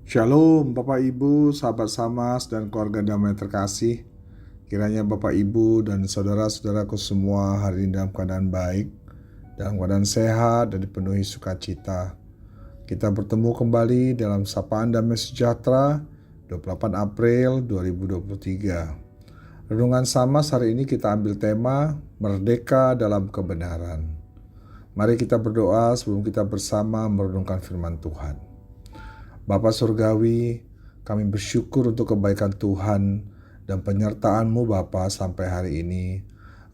Shalom Bapak Ibu, sahabat Samas dan keluarga damai terkasih. Kiranya Bapak Ibu dan saudara-saudaraku semua hari ini dalam keadaan baik, dalam keadaan sehat dan dipenuhi sukacita. Kita bertemu kembali dalam Sapaan Damai Sejahtera 28 April 2023. Renungan Samas hari ini kita ambil tema Merdeka dalam Kebenaran. Mari kita berdoa sebelum kita bersama merenungkan firman Tuhan. Bapa Surgawi, kami bersyukur untuk kebaikan Tuhan dan penyertaan-Mu Bapa sampai hari ini.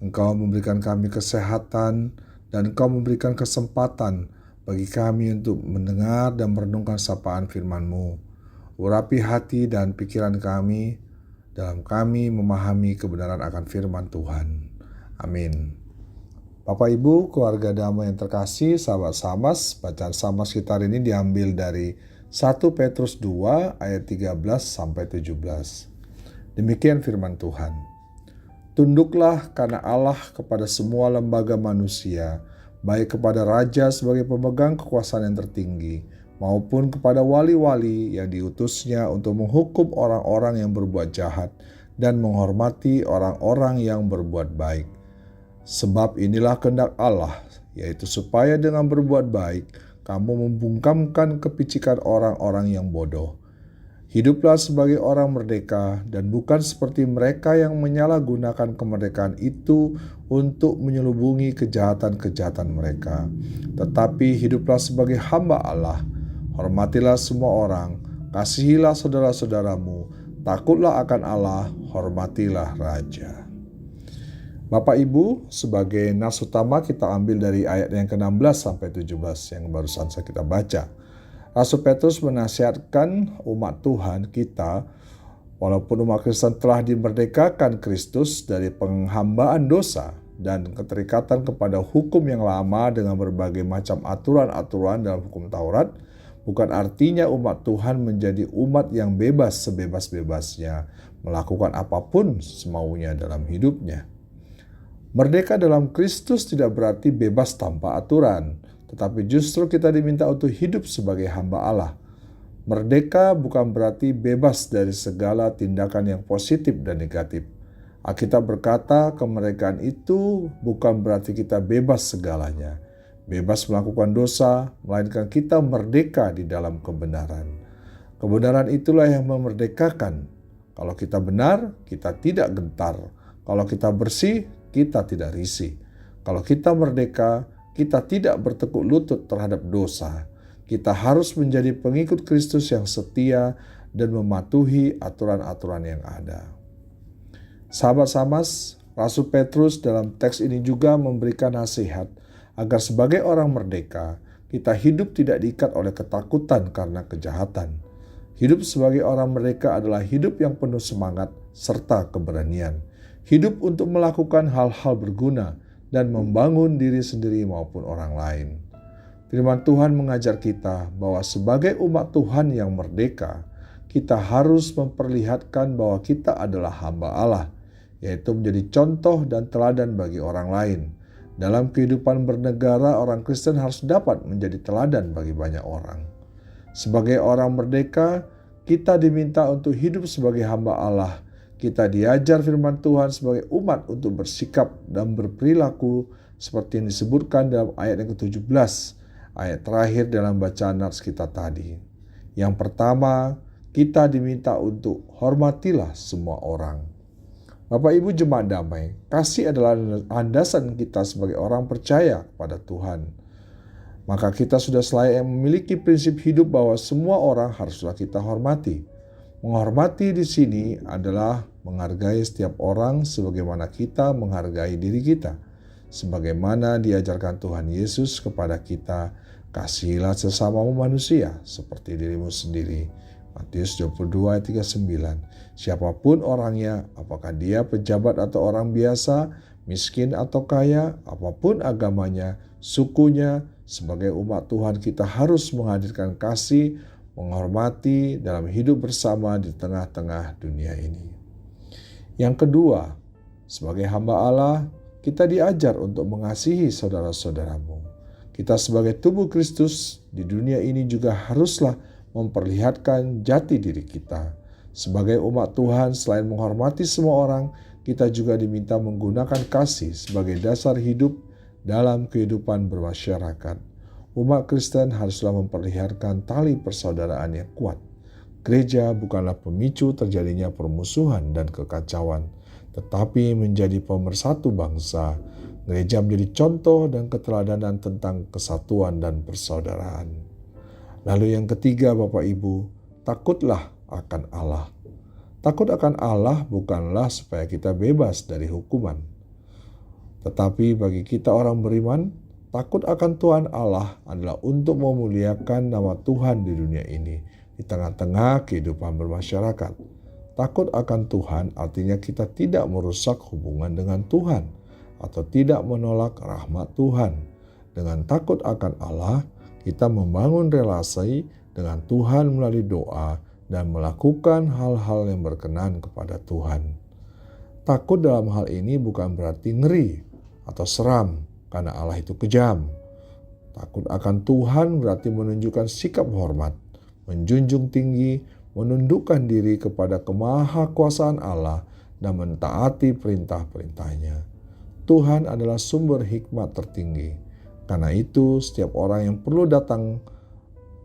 Engkau memberikan kami kesehatan dan Engkau memberikan kesempatan bagi kami untuk mendengar dan merenungkan sapaan firman-Mu. Urapi hati dan pikiran kami dalam kami memahami kebenaran akan firman Tuhan. Amin. Bapak Ibu, keluarga damai yang terkasih, sahabat Samas, bacaan Samas kita hari ini diambil dari 1 Petrus 2 ayat 13 sampai 17. Demikian firman Tuhan. Tunduklah karena Allah kepada semua lembaga manusia, baik kepada raja sebagai pemegang kekuasaan yang tertinggi, maupun kepada wali-wali yang diutusnya untuk menghukum orang-orang yang berbuat jahat dan menghormati orang-orang yang berbuat baik. Sebab inilah kehendak Allah, yaitu supaya dengan berbuat baik, kamu membungkamkan kepicikan orang-orang yang bodoh. Hiduplah sebagai orang merdeka dan bukan seperti mereka yang menyalahgunakan kemerdekaan itu untuk menyelubungi kejahatan-kejahatan mereka. Tetapi hiduplah sebagai hamba Allah. Hormatilah semua orang, kasihilah saudara-saudaramu, takutlah akan Allah, hormatilah raja. Bapak Ibu, sebagai nas utama kita ambil dari ayat yang ke-16 sampai 17 yang barusan kita baca. Rasul Petrus menasihatkan umat Tuhan kita, walaupun umat Kristen telah dimerdekakan Kristus dari penghambaan dosa dan keterikatan kepada hukum yang lama dengan berbagai macam aturan-aturan dalam hukum Taurat, bukan artinya umat Tuhan menjadi umat yang bebas sebebas-bebasnya, melakukan apapun semaunya dalam hidupnya. Merdeka dalam Kristus tidak berarti bebas tanpa aturan, tetapi justru kita diminta untuk hidup sebagai hamba Allah. Merdeka bukan berarti bebas dari segala tindakan yang positif dan negatif. Alkitab berkata kemerdekaan itu bukan berarti kita bebas segalanya, bebas melakukan dosa, melainkan kita merdeka di dalam kebenaran. Kebenaran itulah yang memerdekakan. Kalau kita benar, kita tidak gentar. Kalau kita bersih, kita tidak risih. Kalau kita merdeka, kita tidak bertekuk lutut terhadap dosa. Kita harus menjadi pengikut Kristus yang setia dan mematuhi aturan-aturan yang ada. Sahabat Samas, Rasul Petrus dalam teks ini juga memberikan nasihat agar sebagai orang merdeka, kita hidup tidak diikat oleh ketakutan karena kejahatan. Hidup sebagai orang merdeka adalah hidup yang penuh semangat serta keberanian. Hidup untuk melakukan hal-hal berguna dan membangun diri sendiri maupun orang lain. Firman Tuhan mengajar kita bahwa sebagai umat Tuhan yang merdeka, kita harus memperlihatkan bahwa kita adalah hamba Allah, yaitu menjadi contoh dan teladan bagi orang lain. Dalam kehidupan bernegara, orang Kristen harus dapat menjadi teladan bagi banyak orang. Sebagai orang merdeka, kita diminta untuk hidup sebagai hamba Allah. Kita diajar firman Tuhan sebagai umat untuk bersikap dan berperilaku seperti yang disebutkan dalam ayat yang ke-17, ayat terakhir dalam bacaan nats kita tadi. Yang pertama, kita diminta untuk hormatilah semua orang. Bapak Ibu jemaat damai, kasih adalah landasan kita sebagai orang percaya kepada Tuhan. Maka kita sudah selayaknya memiliki prinsip hidup bahwa semua orang haruslah kita hormati. Menghormati di sini adalah menghargai setiap orang sebagaimana kita menghargai diri kita. Sebagaimana diajarkan Tuhan Yesus kepada kita, kasihilah sesamamu manusia seperti dirimu sendiri. Matius 22 ayat 39. Siapapun orangnya, apakah dia pejabat atau orang biasa, miskin atau kaya, apapun agamanya, sukunya, sebagai umat Tuhan kita harus menghadirkan kasih, menghormati dalam hidup bersama di tengah-tengah dunia ini. Yang kedua, sebagai hamba Allah, kita diajar untuk mengasihi saudara-saudaramu. Kita sebagai tubuh Kristus di dunia ini juga haruslah memperlihatkan jati diri kita. Sebagai umat Tuhan, selain menghormati semua orang, kita juga diminta menggunakan kasih sebagai dasar hidup dalam kehidupan bermasyarakat. Umat Kristen haruslah memperlihatkan tali persaudaraan yang kuat. Gereja bukanlah pemicu terjadinya permusuhan dan kekacauan, tetapi menjadi pemersatu bangsa. Gereja menjadi contoh dan keteladanan tentang kesatuan dan persaudaraan. Lalu yang ketiga, Bapak Ibu, takutlah akan Allah. Takut akan Allah bukanlah supaya kita bebas dari hukuman. Tetapi bagi kita orang beriman, takut akan Tuhan Allah adalah untuk memuliakan nama Tuhan di dunia ini, di tengah-tengah kehidupan bermasyarakat. Takut akan Tuhan artinya kita tidak merusak hubungan dengan Tuhan atau tidak menolak rahmat Tuhan. Dengan takut akan Allah, kita membangun relasi dengan Tuhan melalui doa dan melakukan hal-hal yang berkenan kepada Tuhan. Takut dalam hal ini bukan berarti ngeri atau seram karena Allah itu kejam. Takut akan Tuhan berarti menunjukkan sikap hormat, menjunjung tinggi, menundukkan diri kepada kemahakuasaan Allah dan mentaati perintah-perintahnya. Tuhan adalah sumber hikmat tertinggi. Karena itu, setiap orang yang perlu datang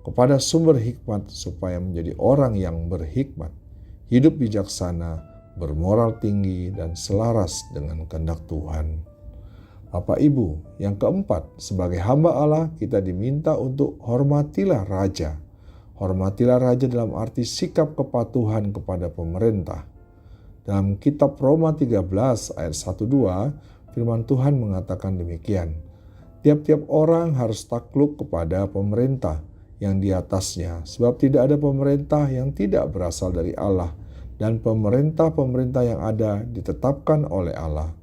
kepada sumber hikmat supaya menjadi orang yang berhikmat, hidup bijaksana, bermoral tinggi, dan selaras dengan kehendak Tuhan. Bapak Ibu, yang keempat, sebagai hamba Allah kita diminta untuk hormatilah raja. Hormatilah raja dalam arti sikap kepatuhan kepada pemerintah. Dalam kitab Roma 13 ayat 1-2, firman Tuhan mengatakan demikian. Tiap-tiap orang harus takluk kepada pemerintah yang di atasnya, sebab tidak ada pemerintah yang tidak berasal dari Allah, dan pemerintah-pemerintah yang ada ditetapkan oleh Allah.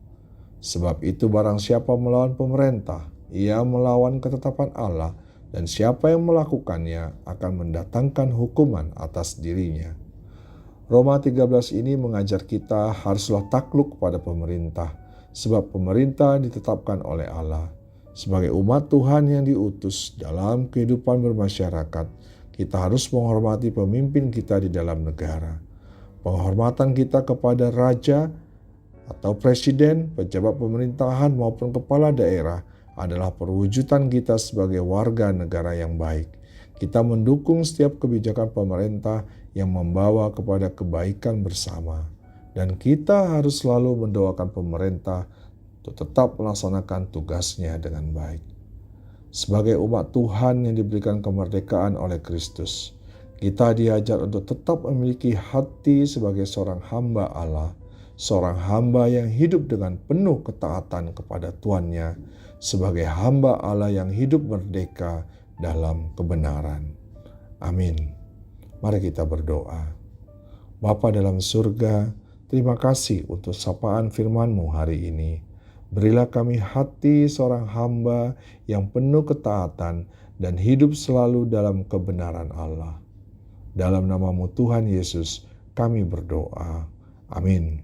Sebab itu barang siapa melawan pemerintah, ia melawan ketetapan Allah, dan siapa yang melakukannya akan mendatangkan hukuman atas dirinya. Roma 13 ini mengajar kita haruslah takluk kepada pemerintah, sebab pemerintah ditetapkan oleh Allah. Sebagai umat Tuhan yang diutus dalam kehidupan bermasyarakat, kita harus menghormati pemimpin kita di dalam negara. Penghormatan kita kepada raja atau presiden, pejabat pemerintahan maupun kepala daerah adalah perwujudan kita sebagai warga negara yang baik. Kita mendukung setiap kebijakan pemerintah yang membawa kepada kebaikan bersama. Dan kita harus selalu mendoakan pemerintah untuk tetap melaksanakan tugasnya dengan baik. Sebagai umat Tuhan yang diberikan kemerdekaan oleh Kristus, kita diajar untuk tetap memiliki hati sebagai seorang hamba Allah, seorang hamba yang hidup dengan penuh ketaatan kepada Tuannya, sebagai hamba Allah yang hidup merdeka dalam kebenaran. Amin. Mari kita berdoa. Bapa dalam surga, terima kasih untuk sapaan firman-Mu hari ini. Berilah kami hati seorang hamba yang penuh ketaatan dan hidup selalu dalam kebenaran Allah. Dalam nama-Mu Tuhan Yesus, kami berdoa. Amin.